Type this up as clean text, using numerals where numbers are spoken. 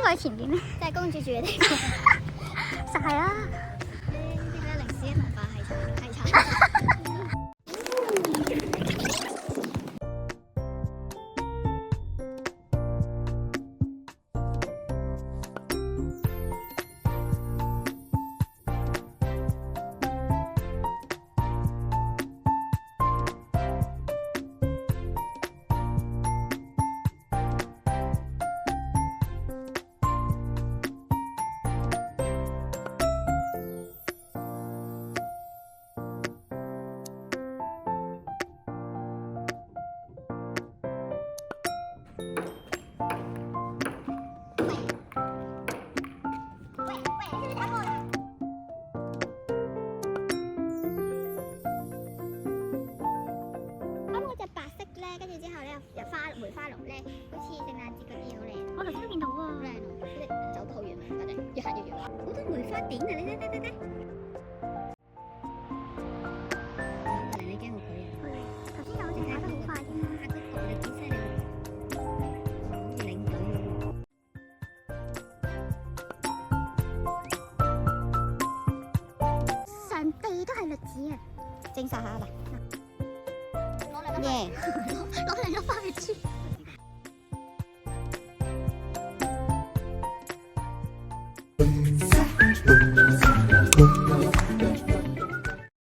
個喺前邊咧？即係公主住嘅地方。實係啦。呢啲咧歷史嘅文化係產。跟住之後咧，有梅花鹿咧，好似聖誕節嗰啲好靚。我頭先都見到喎。好靚喎，即係走得好遠啊，反正越行越遠。好多梅花點啊！你睇。你驚好攰啊？頭先有隻跑得好快啫嘛。個動力幾犀利喎！好似領隊喎。上地都係栗子啊！證實下嗱。攞兩粒花俾豬。